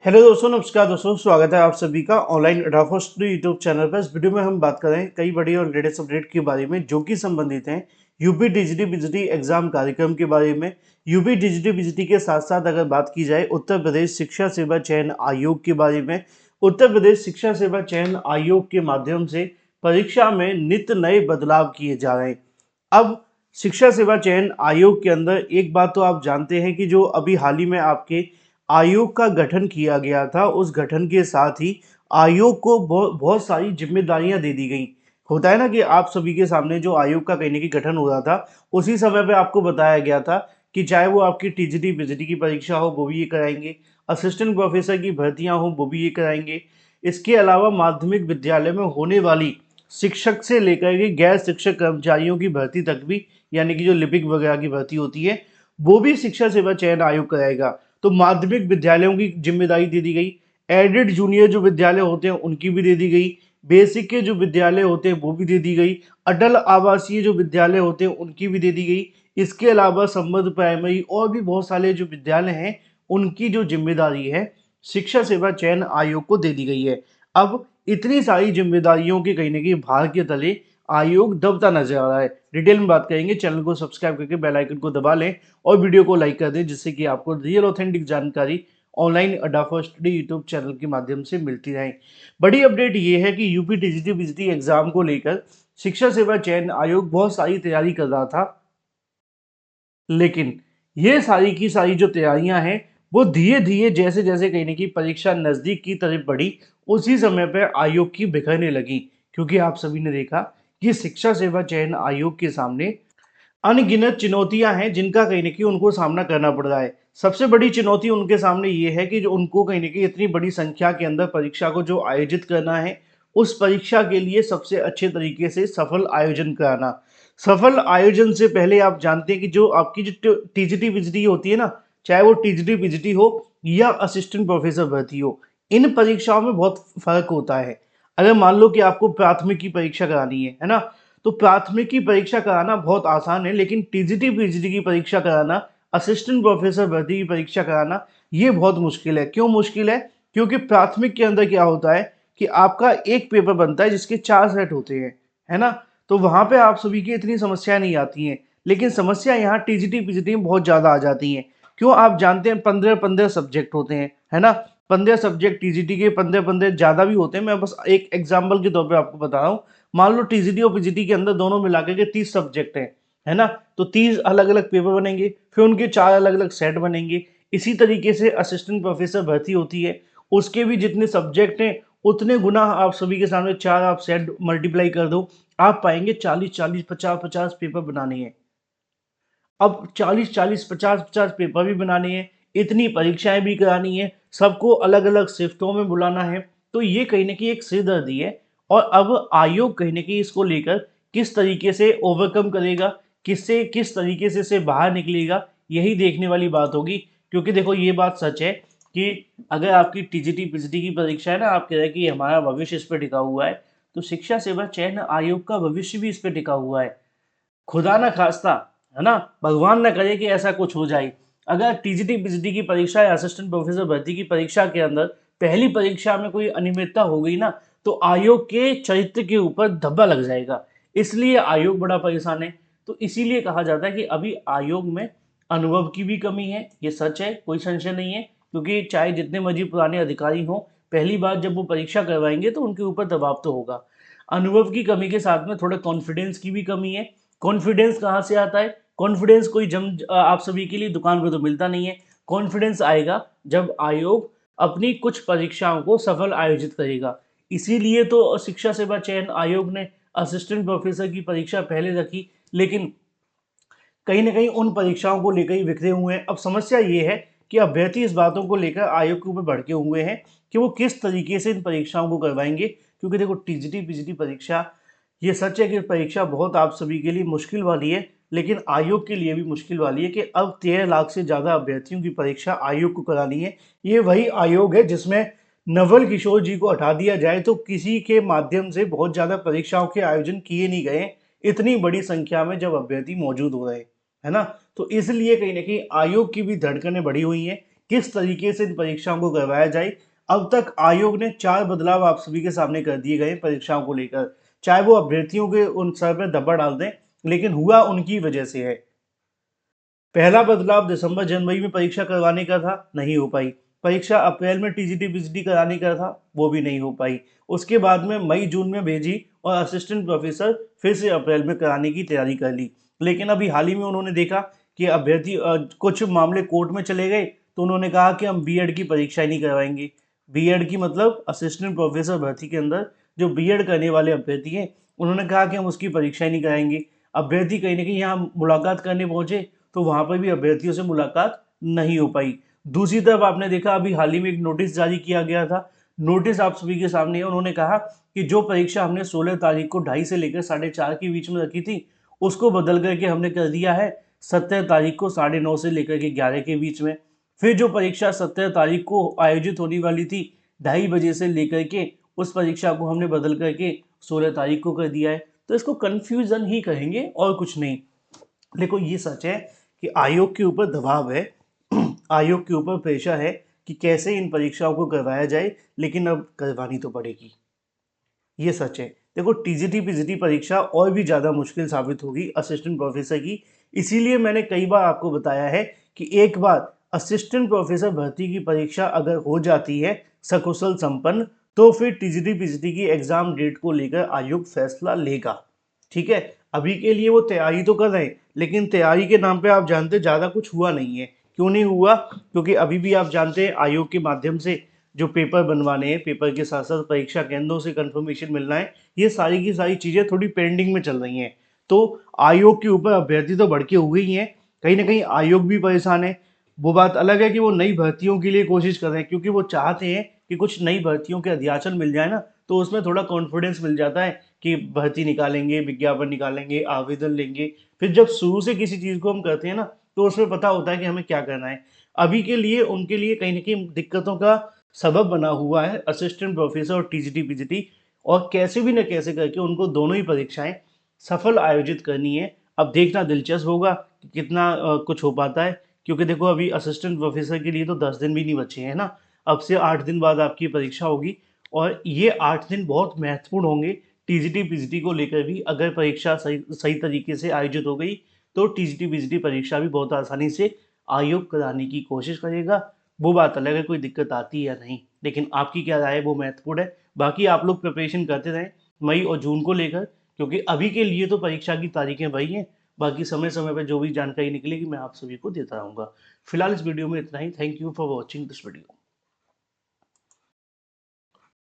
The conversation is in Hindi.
हेलो दोस्तों, नमस्कार दोस्तों। स्वागत है आप सभी का ऑनलाइन अड्डाफा स्टडी यूट्यूब चैनल पर। इस वीडियो में हम बात कर रहे हैं कई बड़ी और लेटेस्ट अपडेट के बारे में जो कि संबंधित हैं यूपी टीजीटी पीजीटी एग्जाम कार्यक्रम के बारे में। यूपी टीजीटी पीजीटी के साथ साथ अगर बात की जाए उत्तर प्रदेश शिक्षा सेवा चयन आयोग के बारे में, उत्तर प्रदेश शिक्षा सेवा चयन आयोग के माध्यम से परीक्षा में नित्य नए बदलाव किए जा रहे हैं। अब शिक्षा सेवा चयन आयोग के अंदर एक बात तो आप जानते हैं कि जो अभी हाल ही में आपके आयोग का गठन किया गया था, उस गठन के साथ ही आयोग को बहुत सारी जिम्मेदारियां दे दी गई। होता है ना कि आप सभी के सामने जो आयोग का कहीं ना कहीं गठन हो रहा था, उसी समय पे आपको बताया गया था कि चाहे वो आपकी टीजीटी पीजीटी की परीक्षा हो वो भी ये कराएंगे, असिस्टेंट प्रोफेसर की भर्तियां हो वो भी ये कराएंगे। इसके अलावा माध्यमिक विद्यालय में होने वाली शिक्षक से लेकर के गैर शिक्षक कर्मचारियों की भर्ती तक भी, यानी कि जो लिपिक वगैरह की भर्ती होती है, वो भी शिक्षा सेवा चयन आयोग कराएगा। तो माध्यमिक विद्यालयों की जिम्मेदारी दे दी गई। एडेड जूनियर जो विद्यालय होते हैं उनकी भी दे दी गई। बेसिक के जो विद्यालय होते हैं वो भी दे दी गई। अटल आवासीय जो विद्यालय होते हैं उनकी भी दे दी गई। इसके अलावा संबद्ध प्राइमरी और भी बहुत सारे जो विद्यालय हैं उनकी जो जिम्मेदारी है शिक्षा सेवा चयन आयोग को दे दी गई है। अब इतनी सारी जिम्मेदारियों के कहीं ना कहीं भार के तले आयोग दबता नजर आ रहा है। डिटेल में बात करेंगे। चैनल को सब्सक्राइब करके बेल आइकन को दबा लें और वीडियो को लाइक कर दें, जिससे कि आपको रियल ऑथेंटिक जानकारी ऑनलाइन अड्डाफा स्टडी यूट्यूब चैनल के माध्यम से मिलती रहे। बड़ी अपडेट ये है कि यूपी टीजीटी पीजीटी एग्जाम को लेकर शिक्षा सेवा चयन आयोग बहुत सारी तैयारी कर रहा था, लेकिन ये सारी की सारी जो तैयारियां हैं वो धीरे धीरे जैसे जैसे कहीं ना कहीं परीक्षा नजदीक की तरफ बढ़ी, उसी समय पर आयोग की बिखरने लगी। क्योंकि आप सभी ने देखा कि शिक्षा सेवा चयन आयोग के सामने अनगिनत चुनौतियां हैं जिनका कहीं ना कहीं उनको सामना करना पड़ रहा है। सबसे बड़ी चुनौती उनके सामने ये है कि जो उनको कहीं ना कहीं इतनी बड़ी संख्या के अंदर परीक्षा को जो आयोजित करना है, उस परीक्षा के लिए सबसे अच्छे तरीके से सफल आयोजन कराना। सफल आयोजन से पहले आप जानते हैं कि जो आपकी जो टीजीटी पीजीटी होती है ना, चाहे वो टीजीटी पीजीटी हो या असिस्टेंट प्रोफेसर भर्ती हो, इन परीक्षाओं में बहुत फर्क होता है। अगर मान लो कि आपको प्राथमिक की परीक्षा करानी है ना, तो प्राथमिक की परीक्षा कराना बहुत आसान है, लेकिन टीजीटी पीजीटी की परीक्षा कराना, असिस्टेंट प्रोफेसर भर्ती की परीक्षा कराना, ये बहुत मुश्किल है। क्यों मुश्किल है? क्योंकि प्राथमिक के अंदर क्या होता है कि आपका एक पेपर बनता है जिसके 4 सेट होते हैं, है ना। तो वहां पे आप सभी की इतनी समस्या नहीं आती हैं, लेकिन समस्या यहाँ टीजीटी पीजीटी में बहुत ज्यादा आ जाती हैं। क्यों? आप जानते हैं 15-15 सब्जेक्ट होते हैं, है ना। 15 सब्जेक्ट टीजीटी के, 15-15 ज्यादा भी होते हैं। मैं बस एक एग्जाम्पल के तौर पर आपको बता रहा हूँ। मान लो टीजीटी और पीजीटी के अंदर दोनों मिलाकर के 30 सब्जेक्ट हैं, है ना। तो 30 अलग अलग पेपर बनेंगे, फिर उनके 4 अलग अलग सेट बनेंगे। इसी तरीके से असिस्टेंट प्रोफेसर भर्ती होती है, उसके भी जितने सब्जेक्ट हैं उतने गुना आप सभी के सामने 4 आप सेट मल्टीप्लाई कर दो, आप पाएंगे 40-40, 50-50 पेपर बनाने हैं। अब 40-40, 50-50 पेपर भी बनाने हैं, इतनी परीक्षाएं भी करानी है, सबको अलग अलग शिफ्टों में बुलाना है। तो ये कहीं ना कहीं एक सिरदर्दी है। और अब आयोग कहीं ना कहीं इसको लेकर किस तरीके से ओवरकम करेगा, किससे किस तरीके से इसे बाहर निकलेगा, यही देखने वाली बात होगी। क्योंकि देखो ये बात सच है कि अगर आपकी टीजीटी पीजीटी की परीक्षा है ना, आप कह रहे हैं कि हमारा भविष्य इस पर टिका हुआ है, तो शिक्षा सेवा चयन आयोग का भविष्य भी इस पर टिका हुआ है। खुदा ना खास्ता, है ना, भगवान ना करे कि ऐसा कुछ हो जाए, अगर टीजीटी पीजीटी की परीक्षा या असिस्टेंट प्रोफेसर भर्ती की परीक्षा के अंदर पहली परीक्षा में कोई अनियमितता हो गई ना, तो आयोग के चरित्र के ऊपर धब्बा लग जाएगा। इसलिए आयोग बड़ा परेशान है। तो इसीलिए कहा जाता है कि अभी आयोग में अनुभव की भी कमी है, ये सच है, कोई संशय नहीं है। क्योंकि चाहे जितने मर्जी पुराने अधिकारी हों, पहली बार जब वो परीक्षा करवाएंगे तो उनके ऊपर दबाव तो होगा। अनुभव की कमी के साथ में थोड़ा कॉन्फिडेंस की भी कमी है। कॉन्फिडेंस कहाँ से आता है? कॉन्फिडेंस कोई आप सभी के लिए दुकान पर तो मिलता नहीं है। कॉन्फिडेंस आएगा जब आयोग अपनी कुछ परीक्षाओं को सफल आयोजित करेगा। इसीलिए तो शिक्षा सेवा चयन आयोग ने असिस्टेंट प्रोफेसर की परीक्षा पहले रखी, लेकिन कहीं ना कहीं उन परीक्षाओं को लेकर ही बिखरे हुए हैं। अब समस्या ये है कि अभ्यर्थी इस बातों को लेकर आयोग के ऊपर भड़के हुए हैं कि वो किस तरीके से इन परीक्षाओं को करवाएंगे। क्योंकि देखो टीजीटी पीजीटी परीक्षा, ये सच है कि परीक्षा बहुत आप सभी के लिए मुश्किल वाली है, लेकिन आयोग के लिए भी मुश्किल वाली है कि अब 13 लाख से ज़्यादा अभ्यर्थियों की परीक्षा आयोग को करानी है। ये वही आयोग है जिसमें नवल किशोर जी को हटा दिया जाए तो किसी के माध्यम से बहुत ज़्यादा परीक्षाओं के आयोजन किए नहीं गए, इतनी बड़ी संख्या में जब अभ्यर्थी मौजूद हो रहे, है ना। तो इसलिए कहीं ना कहीं आयोग की भी धड़कनें बढ़ी हुई हैं किस तरीके से इन परीक्षाओं को करवाया जाए। अब तक आयोग ने 4 बदलाव आप सभी के सामने कर दिए गए परीक्षाओं को लेकर, चाहे वो अभ्यर्थियों के उन सर पे दबाव डाल दें, लेकिन हुआ उनकी वजह से है। पहला बदलाव दिसंबर जनवरी में परीक्षा करवाने का था, नहीं हो पाई। परीक्षा अप्रैल में टीजीटी पीजीटी कराने का था, वो भी नहीं हो पाई। उसके बाद में मई जून में भेजी और असिस्टेंट प्रोफेसर फिर से अप्रैल में कराने की तैयारी कर ली। लेकिन अभी हाल ही में उन्होंने देखा कि अभ्यर्थी कुछ मामले कोर्ट में चले गए, तो उन्होंने कहा कि हम बीएड की परीक्षा ही नहीं करवाएंगे। बीएड की मतलब असिस्टेंट प्रोफेसर भर्ती के अंदर जो बीएड करने वाले अभ्यर्थी हैं, उन्होंने कहा कि हम उसकी परीक्षा ही नहीं कराएंगे। अभ्यर्थी कहीं ना कहीं यहाँ मुलाकात करने पहुंचे, तो वहां पर भी अभ्यर्थियों से मुलाकात नहीं हो पाई। दूसरी तरफ आपने देखा अभी हाल ही में एक नोटिस जारी किया गया था। नोटिस आप सभी के सामने है। उन्होंने कहा कि जो परीक्षा हमने 16 तारीख को 2:30 से लेकर 4:30 के बीच में रखी थी, उसको बदल करके हमने कर दिया है 17 तारीख को 9:30 से लेकर के 11 के बीच में। फिर जो परीक्षा 17 तारीख को आयोजित होने वाली थी 2:30 बजे से लेकर के, उस परीक्षा को हमने बदल करके 16 तारीख को कर दिया है। तो इसको कंफ्यूजन ही कहेंगे और कुछ नहीं। देखो ये सच है कि आयोग के ऊपर दबाव है, आयोग के ऊपर प्रेशर है कि कैसे इन परीक्षाओं को करवाया जाए, लेकिन अब करवानी तो पड़ेगी, ये सच है। देखो टीजीटी पीजीटी परीक्षा और भी ज़्यादा मुश्किल साबित होगी असिस्टेंट प्रोफेसर की। इसीलिए मैंने कई बार आपको बताया है कि एक बार असिस्टेंट प्रोफेसर भर्ती की परीक्षा अगर हो जाती है सकुशल संपन्न, तो फिर टीजीटी पीजीटी की एग्जाम डेट को लेकर आयोग फैसला लेगा। ठीक है, अभी के लिए वो तैयारी तो कर रहे हैं, लेकिन तैयारी के नाम पे आप जानते ज़्यादा कुछ हुआ नहीं है। क्यों नहीं हुआ? क्योंकि अभी भी आप जानते हैं आयोग के माध्यम से जो पेपर बनवाने हैं, पेपर के साथ साथ परीक्षा केंद्रों से कंफर्मेशन मिलना है, ये सारी की सारी चीज़ें थोड़ी पेंडिंग में चल रही हैं। तो आयोग के ऊपर अभ्यर्थी तो भड़के हुए ही हैं, कहीं ना कहीं आयोग भी परेशान है। वो बात अलग है कि वो नई भर्तियों के लिए कोशिश कर रहे हैं, क्योंकि वो चाहते हैं कि कुछ नई भर्तियों के अध्याचन मिल जाए ना, तो उसमें थोड़ा कॉन्फिडेंस मिल जाता है कि भर्ती निकालेंगे, विज्ञापन निकालेंगे, आवेदन लेंगे। फिर जब शुरू से किसी चीज़ को हम करते हैं ना, तो उसमें पता होता है कि हमें क्या करना है। अभी के लिए उनके लिए कहीं ना कहीं दिक्कतों का सबब बना हुआ है असिस्टेंट प्रोफेसर और टीजीटी पीजीटी, और कैसे भी न कैसे करके उनको दोनों ही परीक्षाएं सफल आयोजित करनी है। अब देखना दिलचस्प होगा कि कितना कुछ हो पाता है, क्योंकि देखो अभी असिस्टेंट प्रोफेसर के लिए तो 10 दिन भी नहीं बचे हैं ना। अब से 8 दिन बाद आपकी परीक्षा होगी, और ये 8 दिन बहुत महत्वपूर्ण होंगे टीजीटी पीजीटी को लेकर भी। अगर परीक्षा सही सही तरीके से आयोजित हो गई, तो टीजीटी पीजीटी परीक्षा भी बहुत आसानी से आयोग कराने की कोशिश करेगा। वो बात अलग है कोई दिक्कत आती है या नहीं, लेकिन आपकी क्या राय है वो महत्वपूर्ण है। बाकी आप लोग प्रिपरेशन करते रहें मई और जून को लेकर, क्योंकि अभी के लिए तो परीक्षा की तारीखें वही हैं। बाकी समय समय पर जो भी जानकारी निकलेगी मैं आप सभी को देता रहूँगा। फिलहाल इस वीडियो में इतना ही। Thank you for watching this video.